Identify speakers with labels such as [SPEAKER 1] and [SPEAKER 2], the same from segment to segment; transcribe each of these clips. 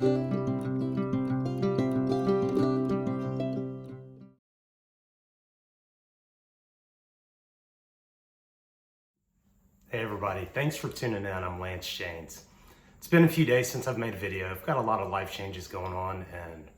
[SPEAKER 1] Hey everybody, thanks for tuning in. I'm Jaynes. It's been a few days since I've made a video. I've got a lot of life changes going on and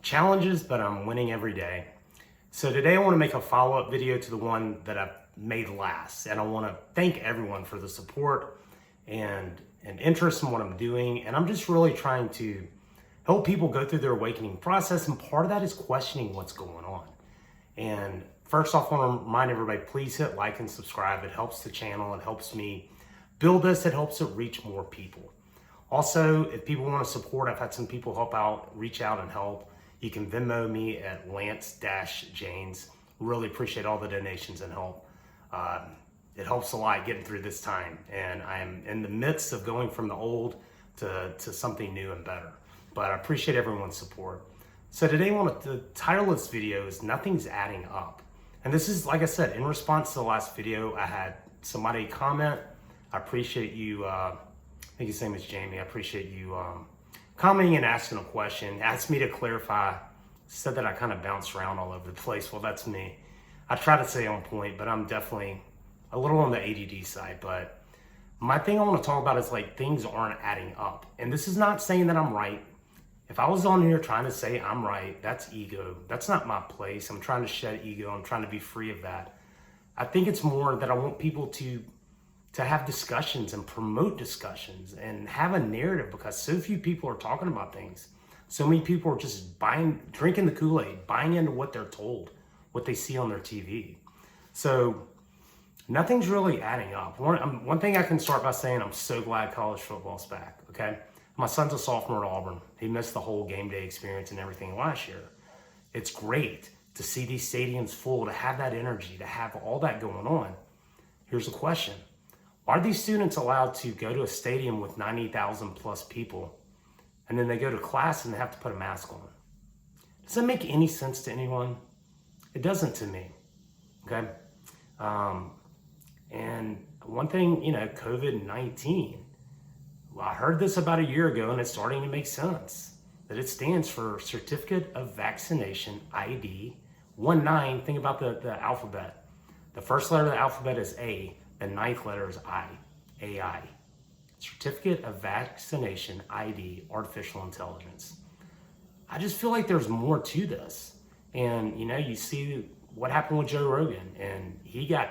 [SPEAKER 1] challenges, but I'm winning every day. So today I want to make a follow-up video to the one that I made last. And I want to thank everyone for the support and interest in what I'm doing. And I'm just really trying to help people go through their awakening process. And part of that is questioning what's going on. And first off, I want to remind everybody, please hit like and subscribe. It helps the channel. It helps me build this. It helps it reach more people. Also, if people want to support, I've had some people reach out and help. You can Venmo me at Lance-Jaynes. Really appreciate all the donations and help. It helps a lot getting through this time. And I am in the midst of going from the old to something new and better. But I appreciate everyone's support. So today, the title of this video is Nothing's Adding Up. And this is, like I said, in response to the last video, I had somebody comment. I appreciate you, I think his name is Jamie. I appreciate you commenting and asking a question, asked me to clarify, said that I kind of bounced around all over the place. Well, that's me. I try to stay on point, but I'm definitely a little on the ADD side. But my thing I want to talk about is like things aren't adding up. And this is not saying that I'm right. If I was on here trying to say I'm right, that's ego. That's not my place. I'm trying to shed ego. I'm trying to be free of that. I think it's more that I want people to have discussions and promote discussions and have a narrative, because so few people are talking about things. So many people are just drinking the Kool-Aid, buying into what they're told, what they see on their TV. So nothing's really adding up. One thing I can start by saying, I'm so glad college football's back, okay? My son's a sophomore at Auburn. He missed the whole game day experience and everything last year. It's great to see these stadiums full, to have that energy, to have all that going on. Here's a question. Why are these students allowed to go to a stadium with 90,000 plus people, and then they go to class and they have to put a mask on? Does that make any sense to anyone? It doesn't to me, okay? And one thing, COVID-19, well, I heard this about a year ago, and it's starting to make sense, that it stands for Certificate of Vaccination ID 19. Think about the alphabet. The first letter of the alphabet is A, the ninth letter is I, AI. Certificate of Vaccination ID, Artificial Intelligence. I just feel like there's more to this. And, you see what happened with Joe Rogan, and he got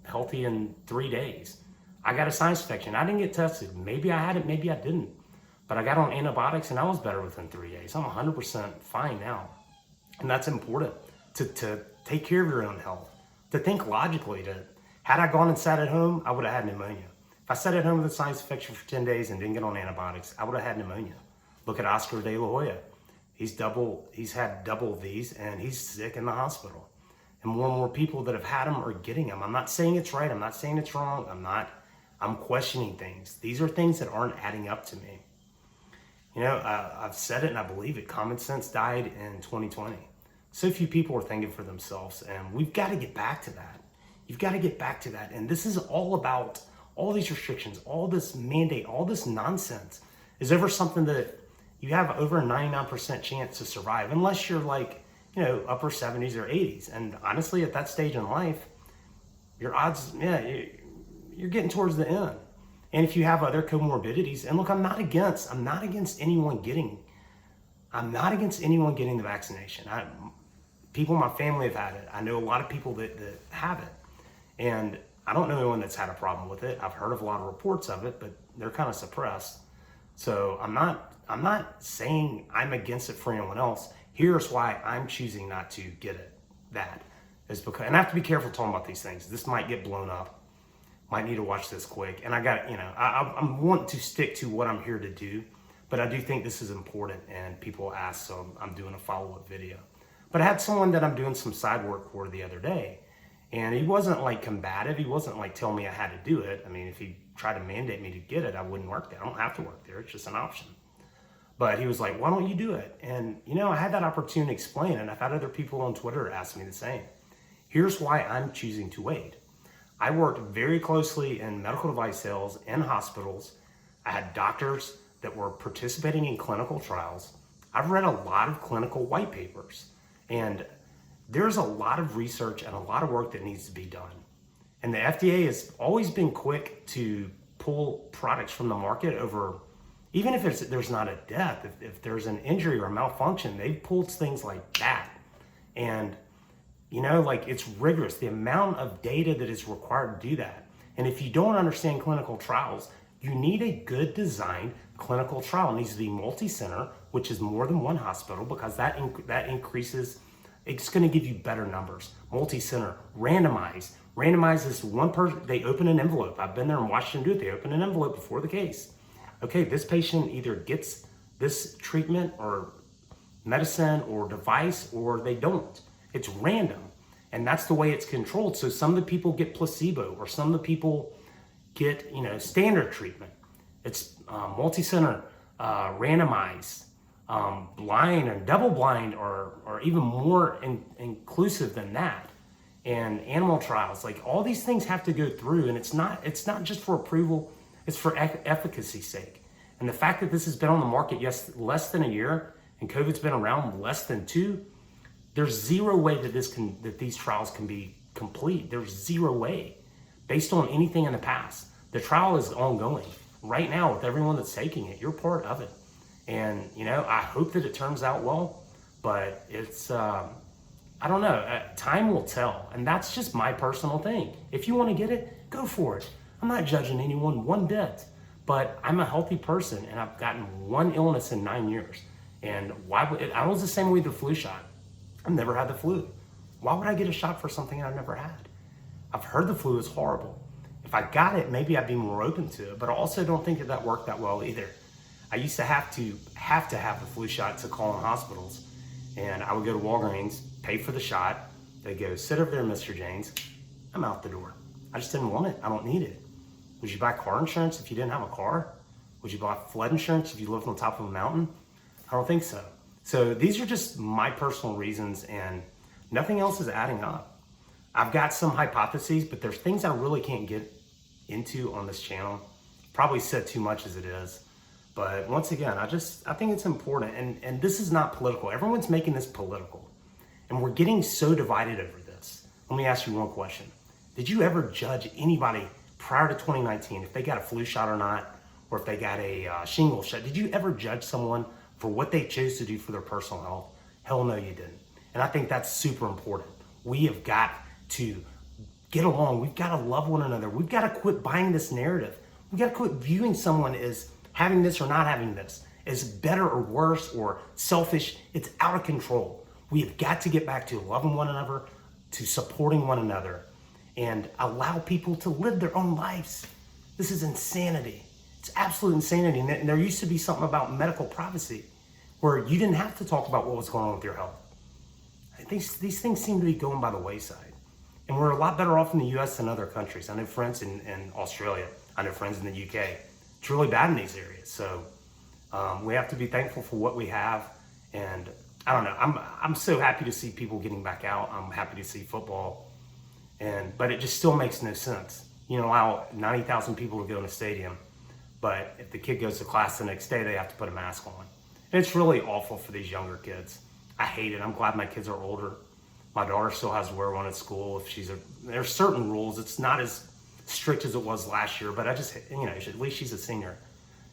[SPEAKER 1] healthy in 3 days. I got a sinus infection. I didn't get tested. Maybe I had it, maybe I didn't. But I got on antibiotics and I was better within 3 days. I'm 100% fine now. And that's important, to take care of your own health, to think logically. Had I gone and sat at home, I would have had pneumonia. If I sat at home with a sinus infection for 10 days and didn't get on antibiotics, I would have had pneumonia. Look at Oscar De La Hoya. He's had double these, and he's sick in the hospital. And more people that have had them are getting them. I'm not saying it's right. I'm not saying it's wrong. I'm questioning things. These are things that aren't adding up to me. I've said it and I believe it. Common sense died in 2020. So few people are thinking for themselves, and we've got to get back to that. You've got to get back to that. And this is all about all these restrictions, all this mandate, all this nonsense is over something that you have over a 99% chance to survive, unless you're like, upper 70s or 80s. And honestly, at that stage in life, your odds, you're getting towards the end. And if you have other comorbidities, and look, I'm not against anyone getting the vaccination. People in my family have had it. I know a lot of people that have it. And I don't know anyone that's had a problem with it. I've heard of a lot of reports of it, but they're kind of suppressed. So I'm not saying I'm against it for anyone else. Here's why I'm choosing not to get it. That is because, and I have to be careful talking about these things. This might get blown up. Might need to watch this quick. And I want to stick to what I'm here to do, but I do think this is important and people ask, so I'm doing a follow-up video. But I had someone that I'm doing some side work for the other day, and he wasn't like combative. He wasn't like telling me I had to do it. I mean, if he tried to mandate me to get it, I wouldn't work there. I don't have to work there. It's just an option. But he was like, why don't you do it? And, I had that opportunity to explain, and I've had other people on Twitter ask me the same. Here's why I'm choosing to wait. I worked very closely in medical device sales in hospitals. I had doctors that were participating in clinical trials. I've read a lot of clinical white papers, and there's a lot of research and a lot of work that needs to be done. And the FDA has always been quick to pull products from the market over, even if there's not a death, if there's an injury or a malfunction, they've pulled things like that. And like, it's rigorous, the amount of data that is required to do that. And if you don't understand clinical trials, you need a good designed clinical trial. It needs to be multi-center, which is more than one hospital, because that increases, it's going to give you better numbers. Multi-center, randomized. Randomized is one person, they open an envelope. I've been there and watched them do it. They open an envelope before the case. Okay, this patient either gets this treatment or medicine or device, or they don't. It's random. And that's the way it's controlled. So some of the people get placebo, or some of the people get, standard treatment. It's multi-center, randomized, blind and double blind, or even more inclusive than that. And animal trials, like, all these things have to go through, and it's not just for approval, it's for efficacy's sake. And the fact that this has been on the market, yes, less than a year, and COVID's been around less than 2, there's zero way that these trials can be complete. There's zero way, based on anything in the past. The trial is ongoing right now with everyone that's taking it. You're part of it, and I hope that it turns out well. But it's I don't know. Time will tell, and that's just my personal thing. If you want to get it, go for it. I'm not judging anyone one bit, but I'm a healthy person, and I've gotten one illness in 9 years. And why would I was the same way with the flu shot. I've never had the flu. Why would I get a shot for something I've never had? I've heard the flu is horrible. If I got it, maybe I'd be more open to it, but I also don't think that worked that well either. I used to have to have the flu shot to call in hospitals, and I would go to Walgreens, pay for the shot. They go, sit over there, Mr. Jaynes. I'm out the door. I just didn't want it. I don't need it. Would you buy car insurance if you didn't have a car? Would you buy flood insurance if you lived on top of a mountain? I don't think so. So these are just my personal reasons, and nothing else is adding up. I've got some hypotheses, but there's things I really can't get into on this channel. Probably said too much as it is. But once again, I think it's important, and this is not political. Everyone's making this political, and we're getting so divided over this. Let me ask you one question. Did you ever judge anybody prior to 2019 if they got a flu shot or not, or if they got a shingle shot? Did you ever judge someone for what they chose to do for their personal health? Hell no, you didn't. And I think that's super important. We have got to get along. We've got to love one another. We've got to quit buying this narrative. We've got to quit viewing someone as having this or not having this, as better or worse or selfish. It's out of control. We have got to get back to loving one another, to supporting one another, and allow people to live their own lives. This is insanity. It's absolute insanity. And there used to be something about medical privacy where you didn't have to talk about what was going on with your health. These things seem to be going by the wayside. And we're a lot better off in the US than other countries. I know friends in Australia. I know friends in the UK. It's really bad in these areas. So we have to be thankful for what we have. And I don't know, I'm so happy to see people getting back out. I'm happy to see football. But it just still makes no sense. Allow 90,000 people to go in a stadium, but if the kid goes to class the next day, they have to put a mask on. And it's really awful for these younger kids. I hate it. I'm glad my kids are older. My daughter still has to wear one at school. There's certain rules. It's not as strict as it was last year, but at least she's a senior.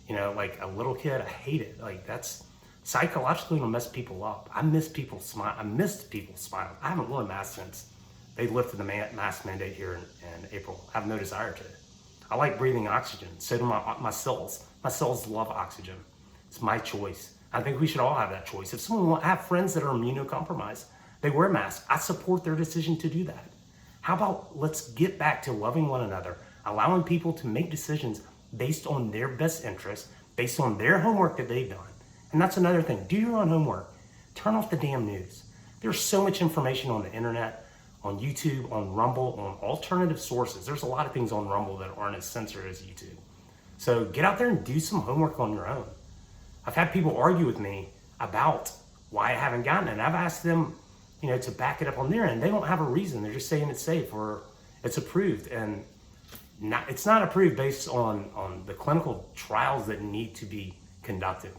[SPEAKER 1] Like a little kid, I hate it. Like, that's psychologically gonna mess people up. I missed people's smiles. I haven't worn a mask since they lifted the mask mandate here in April. I have no desire to. I like breathing oxygen. So do my cells. My cells love oxygen. It's my choice. I think we should all have that choice. If I have friends that are immunocompromised, they wear masks. I support their decision to do that. How about let's get back to loving one another, allowing people to make decisions based on their best interest, based on their homework that they've done. And that's another thing. Do your own homework. Turn off the damn news. There's so much information on the internet, on YouTube, on Rumble, on alternative sources. There's a lot of things on Rumble that aren't as censored as YouTube. So get out there and do some homework on your own. I've had people argue with me about why I haven't gotten it. And I've asked them, to back it up on their end. They don't have a reason. They're just saying it's safe or it's approved. And it's not approved based on the clinical trials that need to be conducted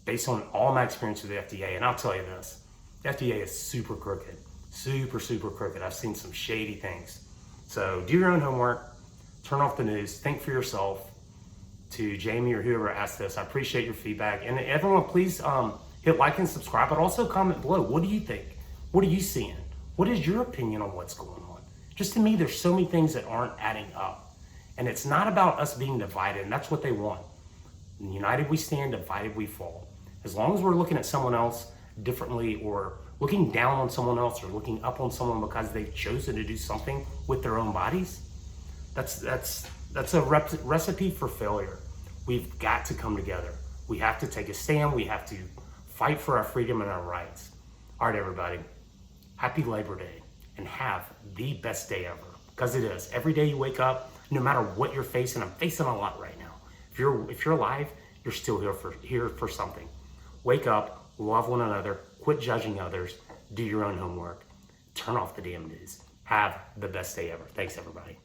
[SPEAKER 1] based on all my experience with the FDA. And I'll tell you this, the FDA is super crooked, super crooked. I've seen some shady things. So do your own homework, turn off the news, think for yourself. To Jamie or whoever asked this, I appreciate your feedback. And everyone, please hit like and subscribe, but also comment below. What do you think? What are you seeing? What is your opinion on what's going on? Just to me, there's so many things that aren't adding up. And it's not about us being divided, and that's what they want. United we stand, divided we fall. As long as we're looking at someone else differently, or looking down on someone else, or looking up on someone because they've chosen to do something with their own bodies, that's a recipe for failure. We've got to come together. We have to take a stand. We have to fight for our freedom and our rights. All right, everybody. Happy Labor Day, and have the best day ever, because it is. Every day you wake up, no matter what you're facing, I'm facing a lot right now. If you're alive, you're still here for something. Wake up, love one another, quit judging others, do your own homework, turn off the damn news. Have the best day ever. Thanks, everybody.